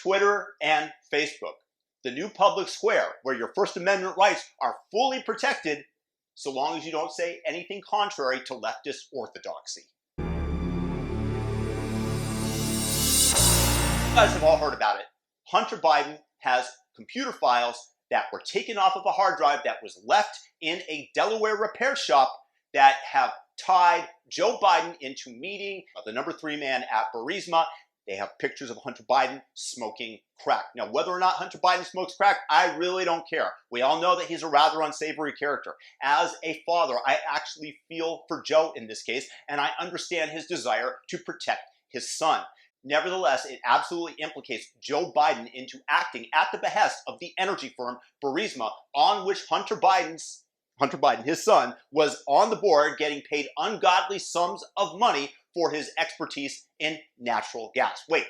Twitter and Facebook, the new public square where your First Amendment rights are fully protected so long as you don't say anything contrary to leftist orthodoxy. You guys have all heard about it. Hunter Biden has computer files that were taken off of a hard drive that was left in a Delaware repair shop that have tied Joe Biden into meeting the number 3 man at Burisma. They have pictures of Hunter Biden smoking crack. Now, whether or not Hunter Biden smokes crack, I really don't care. We all know that he's a rather unsavory character. As a father, I actually feel for Joe in this case, and I understand his desire to protect his son. Nevertheless, it absolutely implicates Joe Biden into acting at the behest of the energy firm Burisma, on which Hunter Biden, his son, was on the board getting paid ungodly sums of money for his expertise in natural gas. Wait.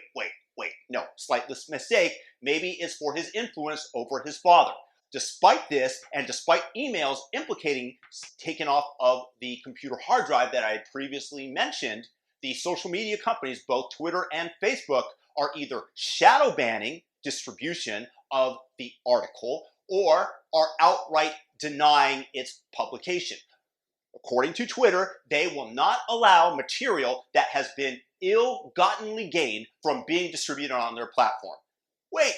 No, slight mistake. Maybe it's for his influence over his father. Despite this, and despite emails implicating taken off of the computer hard drive that I had previously mentioned, the social media companies, both Twitter and Facebook, are either shadow banning distribution of the article or are outright denying its publication. According to Twitter, they will not allow material that has been ill-gottenly gained from being distributed on their platform. Wait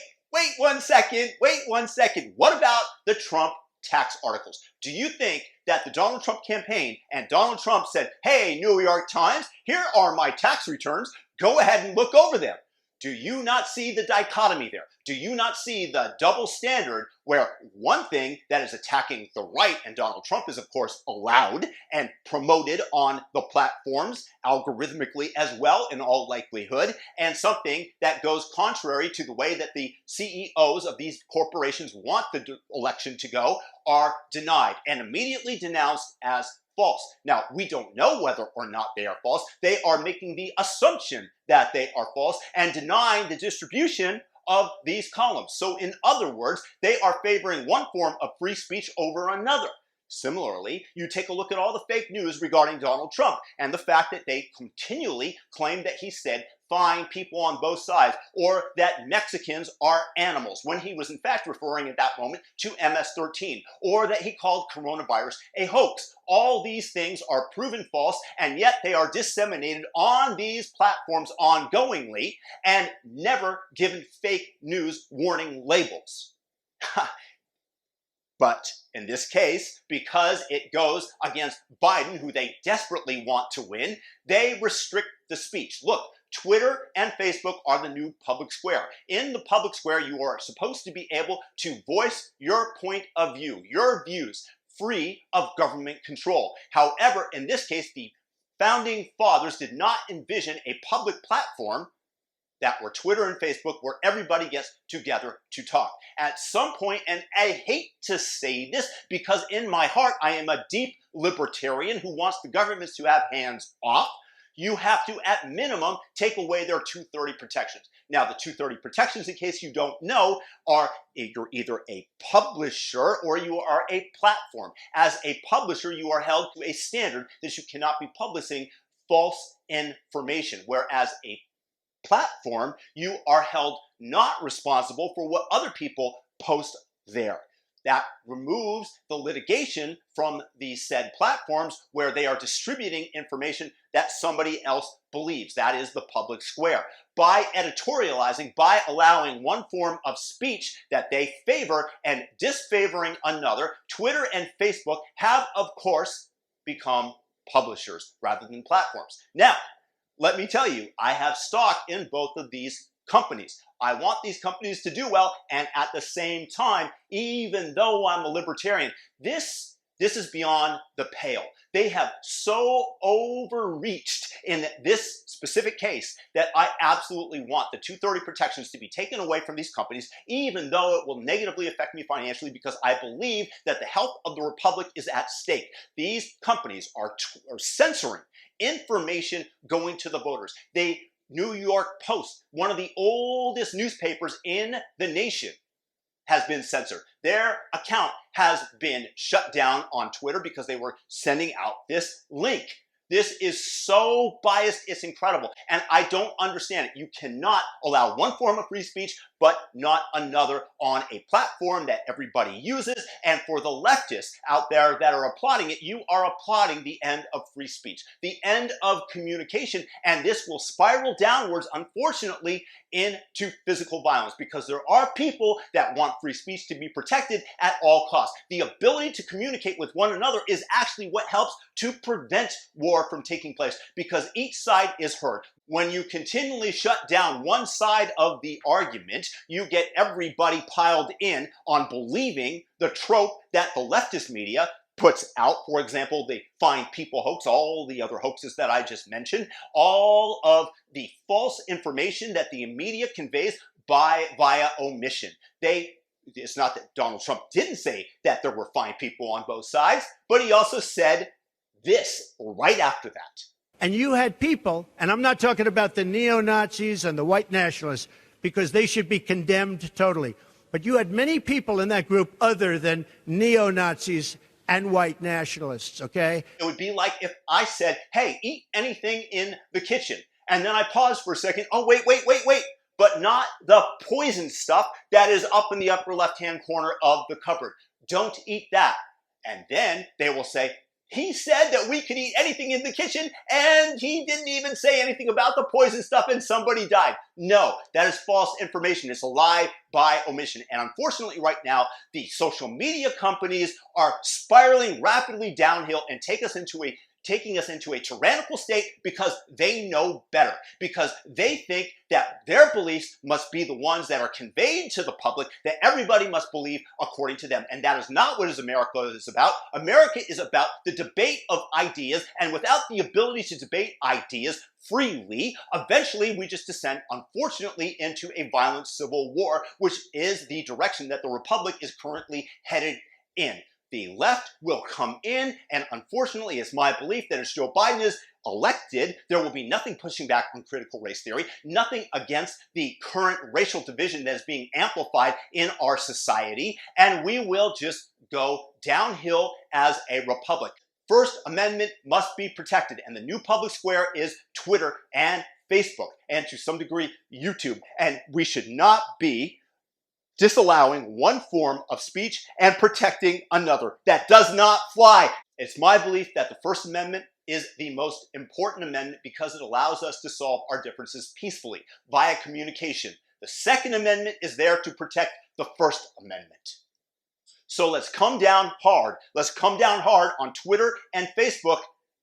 1 second. What about the Trump tax articles? Do you think that the Donald Trump campaign and Donald Trump said, hey, New York Times, here are my tax returns, go ahead and look over them? Do you not see the dichotomy there? Do you not see the double standard where one thing that is attacking the right, and Donald Trump is of course allowed and promoted on the platforms algorithmically as well in all likelihood, and something that goes contrary to the way that the CEOs of these corporations want the election to go are denied and immediately denounced as false. Now, we don't know whether or not they are false. They are making the assumption that they are false and denying the distribution of these columns. So in other words, they are favoring one form of free speech over another. Similarly, you take a look at all the fake news regarding Donald Trump and the fact that they continually claim that he said fine people on both sides, or that Mexicans are animals, when he was in fact referring at that moment to MS-13, or that he called coronavirus a hoax. All these things are proven false, and yet they are disseminated on these platforms ongoingly and never given fake news warning labels. But in this case, because it goes against Biden, who they desperately want to win, they restrict the speech. Look, Twitter and Facebook are the new public square. In the public square, you are supposed to be able to voice your point of view, your views, free of government control. However, in this case, the founding fathers did not envision a public platform that were Twitter and Facebook, where everybody gets together to talk. At some point, and I hate to say this because in my heart I am a deep libertarian who wants the governments to have hands off, you have to, at minimum, take away their 230 protections. Now, the 230 protections, in case you don't know, are you're either a publisher or you are a platform. As a publisher, you are held to a standard that you cannot be publishing false information, whereas a platform, you are held not responsible for what other people post there. That removes the litigation from the said platforms where they are distributing information that somebody else believes. That is the public square. By editorializing, by allowing one form of speech that they favor and disfavoring another, Twitter and Facebook have, of course, become publishers rather than platforms. Now, let me tell you, I have stock in both of these companies. I want these companies to do well, and at the same time, even though I'm a libertarian, this is beyond the pale. They have so overreached in this specific case that I absolutely want the 230 protections to be taken away from these companies, even though it will negatively affect me financially, because I believe that the health of the republic is at stake. These companies are censoring information going to the voters. New York Post, one of the oldest newspapers in the nation, has been censored. Their account has been shut down on Twitter because they were sending out this link. This is so biased, it's incredible. And I don't understand it. You cannot allow one form of free speech, but not another on a platform that everybody uses. And for the leftists out there that are applauding it, you are applauding the end of free speech, the end of communication. And this will spiral downwards, unfortunately, into physical violence, because there are people that want free speech to be protected at all costs. The ability to communicate with one another is actually what helps to prevent war from taking place, because each side is heard. When you continually shut down one side of the argument, you get everybody piled in on believing the trope that the leftist media puts out. For example, the Find People hoax, all the other hoaxes that I just mentioned, all of the false information that the media conveys via omission. It's not that Donald Trump didn't say that there were fine people on both sides, but he also said this right after that. And you had people, and I'm not talking about the neo-Nazis and the white nationalists, because they should be condemned totally. But you had many people in that group other than neo-Nazis and white nationalists, okay? It would be like if I said, hey, eat anything in the kitchen. And then I paused for a second. Oh, wait. But not the poison stuff that is up in the upper left-hand corner of the cupboard. Don't eat that. And then they will say, he said that we could eat anything in the kitchen, and he didn't even say anything about the poison stuff, and somebody died. No, that is false information. It's a lie by omission. And unfortunately, right now, the social media companies are spiraling rapidly downhill and taking us into a tyrannical state because they know better, because they think that their beliefs must be the ones that are conveyed to the public, that everybody must believe according to them. And that is not what America is about. America is about the debate of ideas, and without the ability to debate ideas freely, eventually we just descend, unfortunately, into a violent civil war, which is the direction that the republic is currently headed in. The left will come in, and unfortunately, it's my belief that as Joe Biden is elected, there will be nothing pushing back on critical race theory, nothing against the current racial division that is being amplified in our society, and we will just go downhill as a republic. First Amendment must be protected, and the new public square is Twitter and Facebook, and to some degree, YouTube, and we should not be disallowing one form of speech and protecting another. That does not fly. It's my belief that the First Amendment is the most important amendment because it allows us to solve our differences peacefully via communication. The Second Amendment is there to protect the First Amendment. So let's come down hard. Let's come down hard on Twitter and Facebook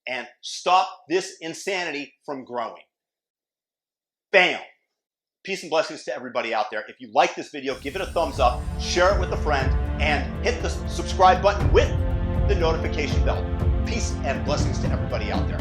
and stop this insanity from growing. Bam. Peace and blessings to everybody out there. If you like this video, give it a thumbs up, share it with a friend, and hit the subscribe button with the notification bell. Peace and blessings to everybody out there.